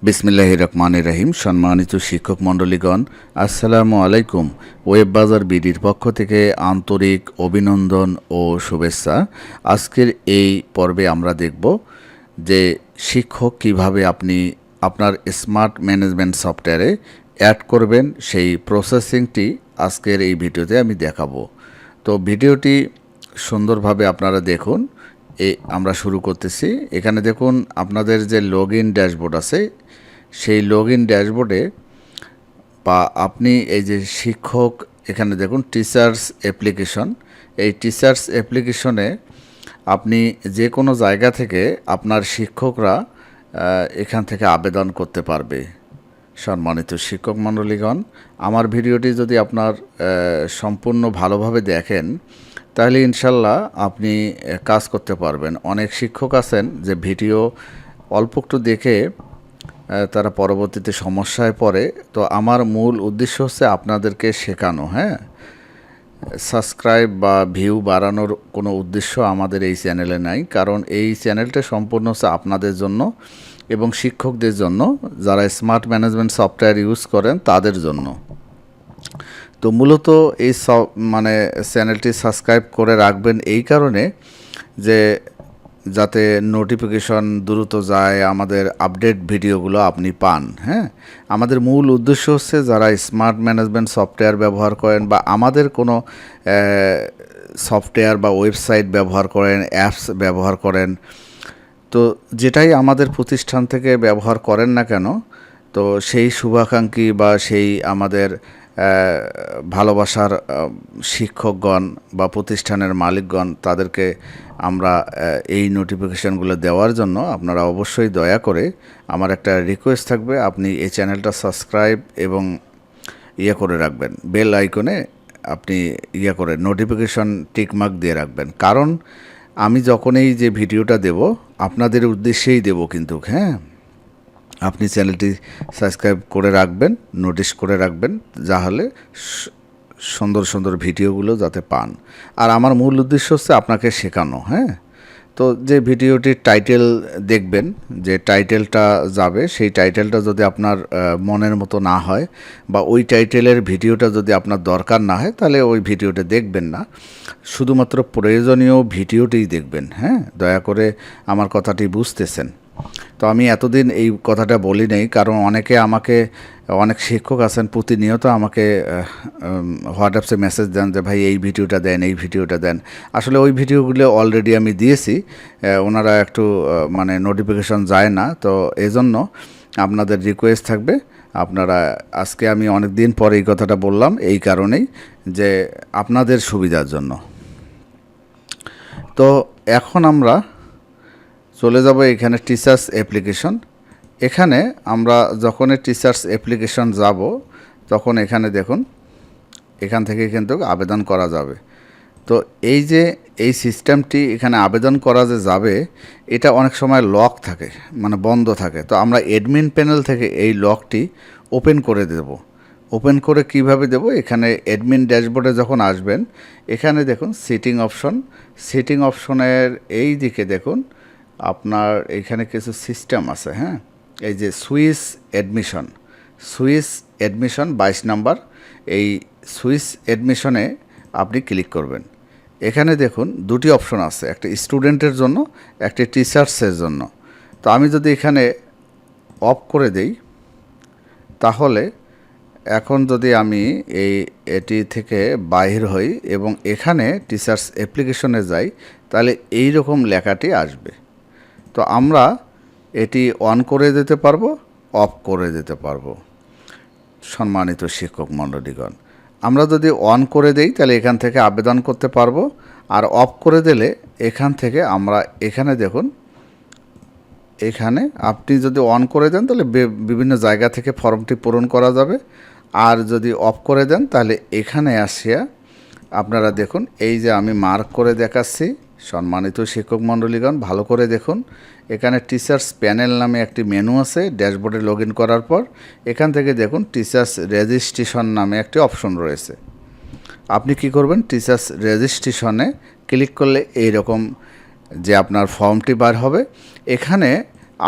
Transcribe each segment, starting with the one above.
বিসমিল্লাহির রহমানির রহিম। সম্মানিত শিক্ষক মণ্ডলীগণ, আসসালামু আলাইকুম। ওয়েব বাজার বিডির পক্ষ থেকে আন্তরিক অভিনন্দন ও শুভেচ্ছা। আজকের এই পর্বে আমরা দেখব যে শিক্ষক কিভাবে আপনি আপনার স্মার্ট ম্যানেজমেন্ট সফটওয়্যারে অ্যাড করবেন, সেই প্রসেসিংটি আজকের এই ভিডিওতে আমি দেখাবো। তো ভিডিওটি সুন্দরভাবে আপনারা দেখুন। আমরা শুরু করতেছি। এখানে দেখুন আপনাদের যে লগ ইন ড্যাশবোর্ড আছে, সেই লগ ইন ড্যাশবোর্ডে বা আপনি এই যে শিক্ষক, এখানে দেখুন টিচার্স অ্যাপ্লিকেশন। এই টিচার্স অ্যাপ্লিকেশনে আপনি যে কোনো জায়গা থেকে আপনার শিক্ষকরা এখান থেকে আবেদন করতে পারবে। সম্মানিত শিক্ষক মণ্ডলীগণ, আমার ভিডিওটি যদি আপনার সম্পূর্ণ ভালোভাবে দেখেন, তাহলে ইনশাল্লাহ আপনি কাজ করতে পারবেন। অনেক শিক্ষক আছেন যে ভিডিও অল্প একটু দেখে তারা পরবর্তীতে সমস্যায় পড়ে। তো আমার মূল উদ্দেশ্য হচ্ছে আপনাদেরকে শেখানো। সাবস্ক্রাইব বা ভিউ বাড়ানোর কোনো উদ্দেশ্য আমাদের এই চ্যানেলে নাই, কারণ এই চ্যানেলটা সম্পূর্ণ হচ্ছে আপনাদের জন্য এবং শিক্ষকদের জন্য, যারা স্মার্ট ম্যানেজমেন্ট সফটওয়্যার ইউজ করেন তাদের জন্য। তো মূলত এই চ্যানেলটি সাবস্ক্রাইব করে রাখবেন এই কারণে যে যাতে নোটিফিকেশন দ্রুত যায়, আমাদের আপডেট ভিডিওগুলো আপনি পান। আমাদের মূল উদ্দেশ্য হচ্ছে যারা স্মার্ট ম্যানেজমেন্ট সফটওয়্যার ব্যবহার করেন বা আমাদের কোনো সফটওয়্যার বা ওয়েবসাইট ব্যবহার করেন, অ্যাপস ব্যবহার করেন, তো যেটাই আমাদের প্রতিষ্ঠান থেকে ব্যবহার করেন না কেন, তো সেই শুভাকাঙ্ক্ষী বা সেই আমাদের ভালোবাসার শিক্ষকগণ বা প্রতিষ্ঠানের মালিকগণ, তাদেরকে আমরা এই নোটিফিকেশানগুলো দেওয়ার জন্য আপনারা অবশ্যই দয়া করে, আমার একটা রিকোয়েস্ট থাকবে, আপনি এই চ্যানেলটা সাবস্ক্রাইব এবং করে রাখবেন, বেল আইকনে আপনি করে নোটিফিকেশন টিকমার্ক দিয়ে রাখবেন। কারণ আমি যখন এই যে ভিডিওটা দেব আপনাদের উদ্দেশ্যেই দেব, কিন্তু আপনি চ্যানেলটি সাবস্ক্রাইব করে রাখবেন, নোটিশ করে রাখবেন, যাহলে সুন্দর সুন্দর ভিডিওগুলো যাতে পান। আর আমার মূল উদ্দেশ্য হচ্ছে আপনাকে শেখানো। তো যে ভিডিওটির টাইটেল দেখবেন, যে টাইটেলটা যাবে, সেই টাইটেলটা যদি আপনার মনের মতো না হয় বা ওই টাইটেলের ভিডিওটা যদি আপনার দরকার না হয়, তাহলে ওই ভিডিওটা দেখবেন না, শুধুমাত্র প্রয়োজনীয় ভিডিওটিই দেখবেন। দয়া করে আমার কথাটি বুঝতেছেন। তো আমি এতদিন এই কথাটা বলি নাই, কারণ অনেক শিক্ষক আছেন প্রতিনিয়ত আমাকে হোয়াটসঅ্যাপে মেসেজ দেন যে ভাই এই ভিডিওটা দেন, এই ভিডিওটা দেন। আসলে ওই ভিডিওগুলো অলরেডি আমি দিয়েছি, ওনারা একটু নোটিফিকেশন যায় না। তো এজন্য আপনাদের রিকোয়েস্ট থাকবে, আপনারা, আজকে আমি অনেক দিন পরে এই কথাটা বললাম এই কারণেই যে আপনাদের সুবিধার জন্য। তো এখন আমরা চলে যাব এখানে টিচার্স অ্যাপ্লিকেশন। এখানে আমরা যখন টিচার্স অ্যাপ্লিকেশন যাব, তখন এখানে দেখুন, এখান থেকে কিন্তু আবেদন করা যাবে। তো এই যে এই সিস্টেমটি এখানে আবেদন করা যে যাবে, এটা অনেক সময় লক থাকে, বন্ধ থাকে। তো আমরা অ্যাডমিন প্যানেল থেকে এই লকটি ওপেন করে দেব। ওপেন করে কিভাবে দেব, এখানে অ্যাডমিন ড্যাশবোর্ডে যখন আসবেন, এখানে দেখুন সিটিং অপশনের এই দিকে দেখুন, আপনার এখানে কিছু সিস্টেম আছে। এই যে সুইচ অ্যাডমিশন 22 নাম্বার, এই সুইচ অ্যাডমিশনে আপনি ক্লিক করবেন। এখানে দেখুন দুটি অপশন আছে, একটা স্টুডেন্টের জন্য, একটা টিচার্সের জন্য। তো আমি যদি এখানে অফ করে দেই, তাহলে এখন যদি আমি এটি থেকে বাহির হই এবং এখানে টিচার্স অ্যাপ্লিকেশনে যাই, তাহলে এই রকম লেখাটি আসবে। তো আমরা এটি অন করে দিতে পারবো, অফ করে দিতে পারবো। সম্মানিত শিক্ষক মণ্ডলীগণ, আমরা যদি অন করে দেই তাহলে এখান থেকে আবেদন করতে পারবো, আর অফ করে দিলে এখান থেকে আমরা, এখানে দেখুন, এখানে আপনি যদি অন করে দেন তাহলে বিভিন্ন জায়গা থেকে ফর্মটি পূরণ করা যাবে। আর যদি অফ করে দেন তাহলে এখানে আসিয়া আপনারা দেখুন, এই যে আমি মার্ক করে দেখাচ্ছি। সম্মানিত শিক্ষক মণ্ডলীগণ, ভালো করে দেখুন, এখানে টিচার্স প্যানেল নামে একটি মেনু আছে। ড্যাশবোর্ডে লগ ইন করার পর এখান থেকে দেখুন টিচার্স রেজিস্ট্রেশন নামে একটি অপশন রয়েছে। আপনি কি করবেন, টিচার্স রেজিস্ট্রেশনে ক্লিক করলে এই রকম যে আপনার ফর্মটি বার হবে। এখানে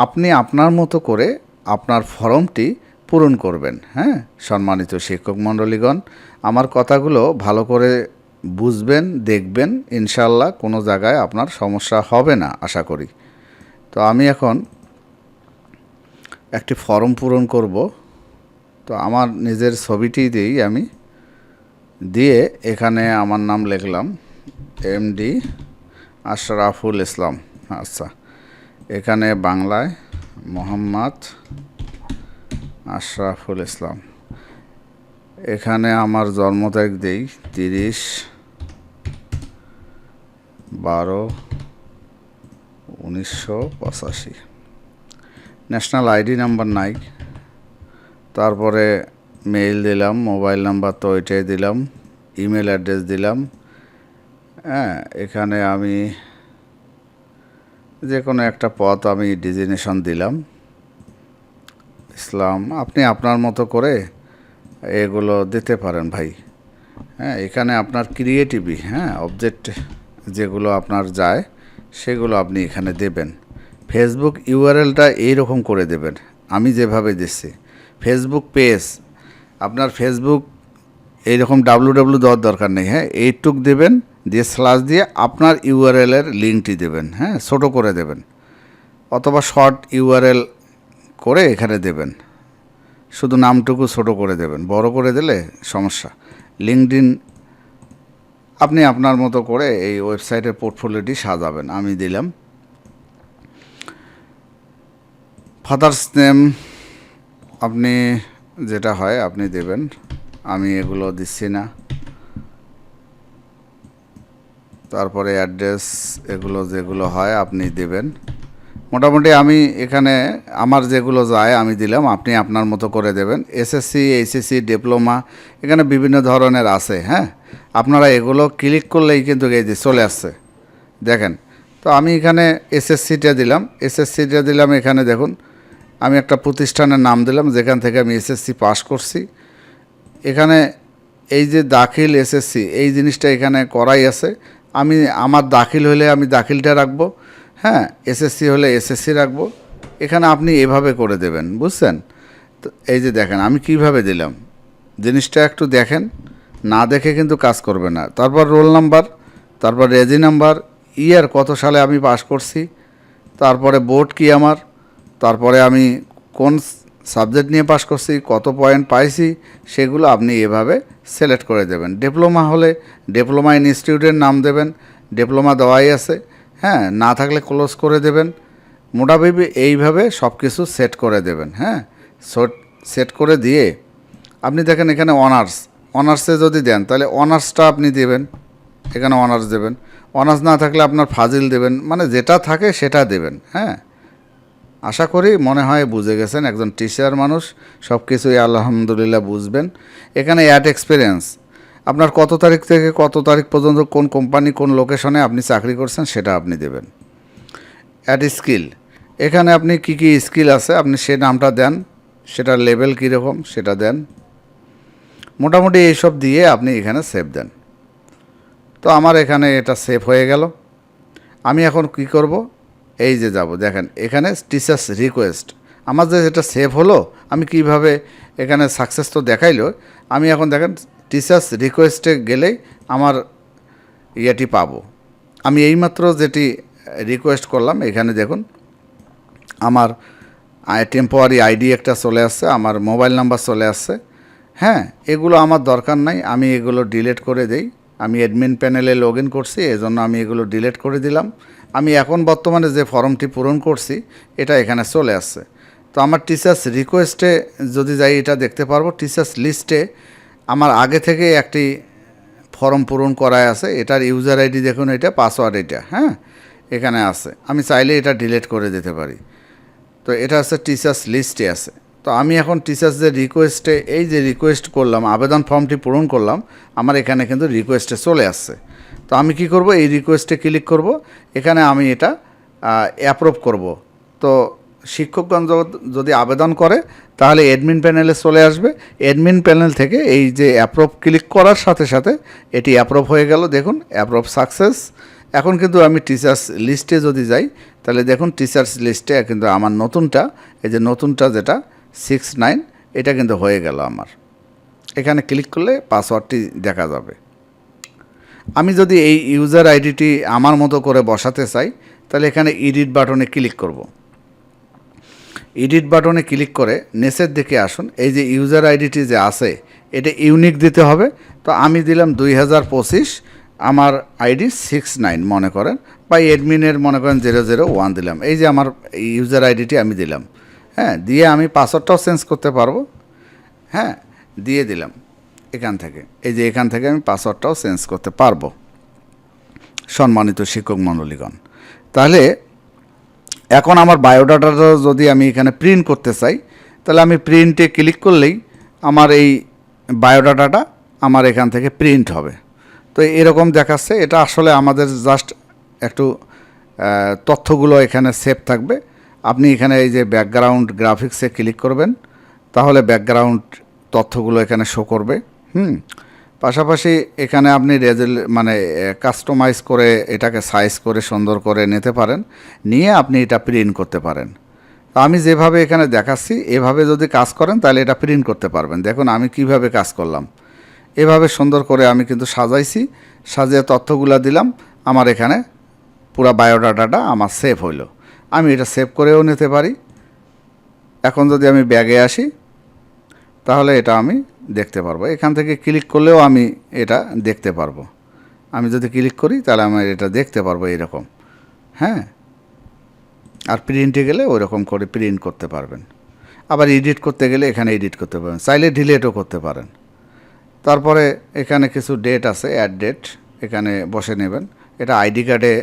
আপনি আপনার মতো করে আপনার ফর্মটি পূরণ করবেন। হ্যাঁ, সম্মানিত শিক্ষক মণ্ডলীগণ, আমার কথাগুলো ভালো করে বুঝবেন, দেখবেন, ইনশাল্লাহ কোনো জায়গায় আপনার সমস্যা হবে না আশা করি। তো আমি এখন একটি ফর্ম পূরণ করব। তো আমার নিজের ছবিটি দিয়েই আমি দিয়ে এখানে আমার নাম লিখলাম এমডি আশরাফুল ইসলাম। আচ্ছা, এখানে বাংলায় মোহাম্মদ আশরাফুল ইসলাম। এখানে আমার জন্ম তারিখ দেই 30/12/1985। ন্যাশনাল আইডি নাম্বার নাই। তারপরে মেইল দিলাম, মোবাইল নাম্বার তো ওইটাই দিলাম, ইমেল অ্যাড্রেস দিলাম। হ্যাঁ, এখানে আমি যে কোনো একটা পথ আমি ডিজিগনেশন দিলাম ইসলাম। আপনি আপনার মতো করে এগুলো দিতে পারেন ভাই। হ্যাঁ, এখানে আপনার ক্রিয়েটিভি, হ্যাঁ, অবজেক্ট যেগুলো আপনার যায় সেগুলো আপনি এখানে দেবেন। ফেসবুক ইউআরএলটা এইরকম করে দেবেন, আমি যেভাবে দিচ্ছি। ফেসবুক পেজ, আপনার ফেসবুক এইরকম www দেওয়ার দরকার নেই। হ্যাঁ, এইটুক দেবেন, দিয়ে স্ল্যাশ দিয়ে আপনার ইউআরএলের লিঙ্কটি দেবেন। হ্যাঁ, ছোটো করে দেবেন, অথবা শর্ট ইউআরএল করে এখানে দেবেন। শুধু নামটুকু ছোটো করে দেবেন, বড় করে দিলে সমস্যা। লিঙ্কডইন আপনি আপনার মতো করে এই ওয়েবসাইটের পোর্টফোলিওটি সাজাবেন। আমি দিলাম ফাদার্স নেম, আপনি যেটা হয় আপনি দেবেন, আমি এগুলো দিচ্ছি না। তারপরে অ্যাড্রেস, এগুলো যেগুলো হয় আপনি দেবেন। মোটামুটি আমি এখানে আমার যেগুলো যায় আমি দিলাম, আপনি আপনার মতো করে দেবেন। এসএসসি, এইচএসসি, ডিপ্লোমা, এখানে বিভিন্ন ধরনের আছে। হ্যাঁ, আপনারা এগুলো ক্লিক করলেই কিন্তু এই যে চলে আসছে, দেখেন। তো আমি এখানে এসএসসিটা দিলাম, এখানে দেখুন আমি একটা প্রতিষ্ঠানের নাম দিলাম যেখান থেকে আমি এসএসসি পাস করছি। এখানে এই যে দাখিল এসএসসি, এই জিনিসটা এখানে করাই আছে। আমি আমার দাখিল হলে আমি দাখিলটা রাখবো, হ্যাঁ, এসএসসি হলে এসএসসি রাখবো। এখানে আপনি এভাবে করে দেবেন, বুঝছেন? তো এই যে দেখেন আমি কিভাবে দিলাম, জিনিসটা একটু দেখেন, না দেখে কিন্তু কাজ করবে না। তারপর রোল নাম্বার, তারপর রেজি নাম্বার, ইয়ার কত সালে আমি পাস করছি, তারপরে বোর্ড কি আমার, তারপরে আমি কোন সাবজেক্ট নিয়ে পাস করছি, কত পয়েন্ট পাইছি, সেগুলো আপনি এভাবে সিলেক্ট করে দেবেন। ডিপ্লোমা হলে ডিপ্লোমা ইনস্টিটিউটের নাম দেবেন, ডিপ্লোমা দেওয়াই আছে। হ্যাঁ, না থাকলে ক্লোজ করে দেবেন। মোটামুটি এইভাবে সব কিছু সেট করে দেবেন। হ্যাঁ, সেট করে দিয়ে আপনি দেখেন এখানে অনার্সে যদি দেন তাহলে অনার্সটা আপনি দেবেন, এখানে অনার্স দেবেন। অনার্স না থাকলে আপনার ফাজিল দেবেন, মানে যেটা থাকে সেটা দেবেন। হ্যাঁ, আশা করি মনে হয় বুঝে গেছেন, একজন টিচার মানুষ সব কিছুই আলহামদুলিল্লাহ বুঝবেন। এখানে অ্যাড এক্সপিরিয়েন্স, আপনার কত তারিখ থেকে কত তারিখ পর্যন্ত কোন কোম্পানি কোন লোকেশনে আপনি চাকরি করছেন সেটা আপনি দেবেন। অ্যাড স্কিল, এখানে আপনি কি কি স্কিল আছে আপনি সে নামটা দেন, সেটার লেভেল কীরকম সেটা দেন। মোটামুটি এইসব দিয়ে আপনি এখানে সেভ দেন। তো আমার এখানে এটা সেভ হয়ে গেল। আমি এখন কি করব, এই যে যাব, দেখেন এখানে টিচার্স রিকোয়েস্ট, আমার যে এটা সেভ হলো, আমি কিভাবে এখানে সাকসেস তো দেখাইলো। আমি এখন দেখেন টিচার্স রিকোয়েস্টে গেলেই আমার ইয়েটি পাবো। আমি এইমাত্র যেটি রিকোয়েস্ট করলাম এখানে দেখুন আমার টেম্পোরারি আইডি একটা চলে আসছে, আমার মোবাইল নাম্বার চলে আসছে। হ্যাঁ, এগুলো আমার দরকার নাই, আমি এগুলো ডিলিট করে দেই। আমি অ্যাডমিন প্যানেলে লগ ইন করছি, এজন্য আমি এগুলো ডিলিট করে দিলাম। আমি এখন বর্তমানে যে ফর্মটি পূরণ করছি এটা এখানে চলে আসছে। তো আমার টিচার্স রিকোয়েস্টে যদি যাই এটা দেখতে পারবো, টিচার্স লিস্টে আমার আগে থেকে একটি ফর্ম পূরণ করায় আছে, এটার ইউজার আইডি দেখুন, এটা পাসওয়ার্ড, এটা হ্যাঁ এখানে আছে। আমি চাইলে এটা ডিলিট করে দিতে পারি। তো এটা আছে টিচার্স লিস্টে আছে। তো আমি এখন টিচার্সদের রিকোয়েস্টে, এই যে রিকোয়েস্ট করলাম, আবেদন ফর্মটি পূরণ করলাম, আমার এখানে কিন্তু রিকোয়েস্টে চলে আসছে। তো আমি কি করব, এই রিকোয়েস্টে ক্লিক করব, এখানে আমি এটা অ্যাপ্রুভ করব। তো শিক্ষকগণ যদি আবেদন করে তাহলে অ্যাডমিন প্যানেলে চলে আসবে। অ্যাডমিন প্যানেল থেকে এই যে অ্যাপ্রুভ ক্লিক করার সাথে সাথে এটি অ্যাপ্রুভ হয়ে গেল। দেখুন অ্যাপ্রুভ সাকসেস, এখন কিন্তু আমি টিচার্স লিস্টে যদি যাই তাহলে দেখুন টিচার্স লিস্টে কিন্তু আমার নতুনটা, এই যে নতুনটা যেটা 69, এটা কিন্তু হয়ে গেল আমার। এখানে ক্লিক করলে পাসওয়ার্ডটি দেখা যাবে। আমি যদি এই ইউজার আইডিটি আমার মতো করে বসাতে চাই তাহলে এখানে এডিট বাটনে ক্লিক করব। এডিট বাটনে ক্লিক করে নিচের দিকে আসুন, এই যে ইউজার আইডিটি যে আছে এটা ইউনিক দিতে হবে। তো আমি দিলাম 2025, আমার আইডি 69 মনে করেন, বা অ্যাডমিনের মনে করেন 001 দিলাম। এই যে আমার ইউজার আইডিটি আমি দিলাম, হ্যাঁ, দিয়ে আমি পাসওয়ার্ডটাও চেঞ্জ করতে পারবো, হ্যাঁ, দিয়ে দিলাম এখান থেকে। এই যে এখান থেকে আমি পাসওয়ার্ডটাও চেঞ্জ করতে পারবো। সম্মানিত শিক্ষক মণ্ডলীগণ, তাহলে এখন আমার বায়োডাটাটা যদি আমি এখানে প্রিন্ট করতে চাই তাহলে আমি প্রিন্টে ক্লিক করলেই আমার এই বায়োডাটাটা আমার এখান থেকে প্রিন্ট হবে। তো এরকম দেখাচ্ছে। এটা আসলে আমাদের জাস্ট একটু তথ্যগুলো এখানে সেভ থাকবে। আপনি এখানে এই যে ব্যাকগ্রাউন্ড গ্রাফিক্সে ক্লিক করবেন, তাহলে ব্যাকগ্রাউন্ড তথ্যগুলো এখানে শো করবে। পাশাপাশি এখানে আপনি কাস্টমাইজ করে এটাকে সাইজ করে সুন্দর করে নিতে পারেন, নিয়ে আপনি এটা প্রিন্ট করতে পারেন। তো আমি যেভাবে এখানে দেখাচ্ছি এভাবে যদি কাজ করেন তাহলে এটা প্রিন্ট করতে পারবেন। দেখুন আমি কিভাবে কাজ করলাম, এভাবে সুন্দর করে আমি কিন্তু সাজাইছি, সাজিয়ে তথ্যগুলো দিলাম, আমার এখানে পুরো বায়োডাটাটা আমার সেভ হইল। আমি এটা সেভ করেও নিতে পারি। এখন যদি আমি ব্যাগে আসি তাহলে এটা আমি দেখতে পারবো। এখান থেকে ক্লিক করলেও আমি এটা দেখতে পারবো। আমি যদি ক্লিক করি তাহলে আমি এটা দেখতে পারবো এরকম, হ্যাঁ। আর প্রিন্টে গেলে ওই রকম করে প্রিন্ট করতে পারবেন। আবার এডিট করতে গেলে এখানে এডিট করতে পারবেন, চাইলে ডিলিটও করতে পারেন। তারপরে এখানে কিছু ডেট আছে, অ্যাড ডেট, এখানে বসে নেবেন। এটা আইডি কার্ডে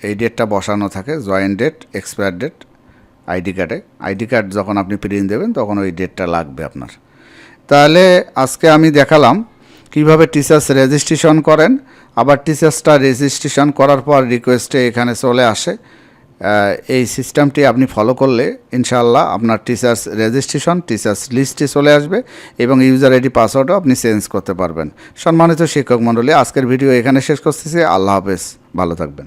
এই ডেটটা বসানো থাকে, join date, expire date ID কার্ডে। আইডি কার্ড যখন আপনি প্রিন্ট দেবেন তখন ওই ডেটটা লাগবে আপনার। তাহলে আজকে আমি দেখালাম কিভাবে টিচার্স রেজিস্ট্রেশন করেন। আবার টিচার্সটা রেজিস্ট্রেশন করার পর রিকোয়েস্টে এখানে চলে আসে। এই সিস্টেমটি আপনি ফলো করলে ইনশাআল্লাহ আপনার টিচার্স রেজিস্ট্রেশন টিচার্স লিস্টে চলে আসবে এবং ইউজার আইডি পাসওয়ার্ডও আপনি চেঞ্জ করতে পারবেন। সম্মানিত শিক্ষক মণ্ডলী, আজকের ভিডিও এখানে শেষ করতেছি। আল্লাহ হাফেজ, ভালো থাকবেন।